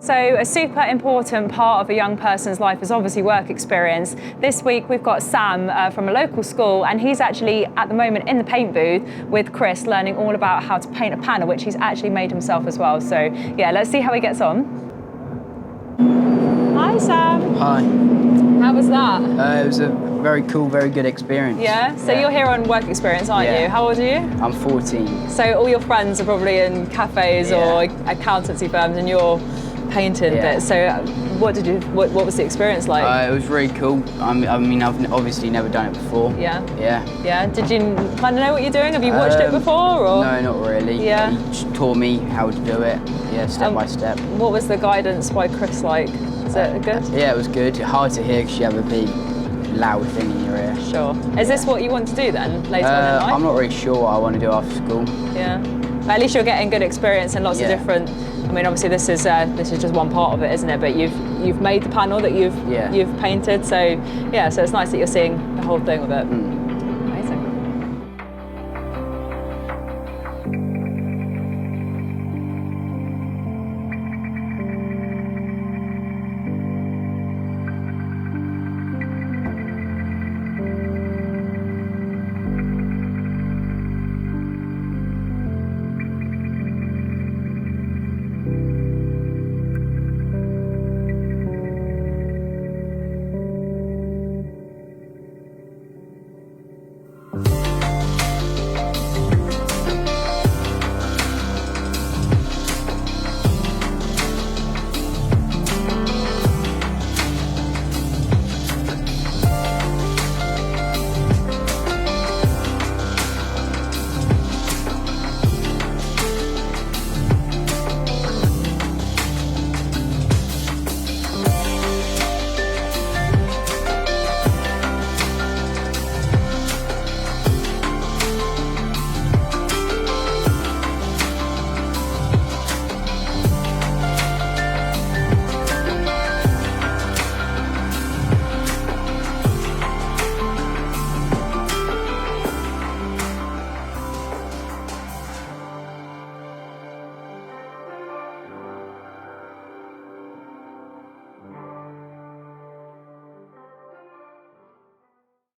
So a super important part of a young person's life is obviously work experience. This week we've got Sam from a local school, and he's actually at the moment in the paint booth with Chris learning all about how to paint a panel, which he's actually made himself as well. So yeah, let's see how he gets on. Hi Sam. Hi. How was that? It was a very cool, very good experience. Yeah? So you're here on work experience, aren't you? How old are you? I'm 14. So all your friends are probably in cafes or accountancy firms, and you're painting bits. So what was the experience like? It was really cool. I mean, I've obviously never done it before. Yeah? Yeah. Did you kind of know what you're doing? Have you watched it before? Or? No, not really. Yeah. He just taught me how to do it, step by step. What was the guidance by Chris like? Is it good? Yeah, it was good. Hard to hear because you have a big, loud thing in your ear. Sure. Is this what you want to do then, later on in life? I'm not really sure what I want to do after school. Yeah. But at least you're getting good experience and lots of different. I mean, obviously this is just one part of it, isn't it? But you've made the panel that you've painted. So yeah, so it's nice that you're seeing the whole thing of it.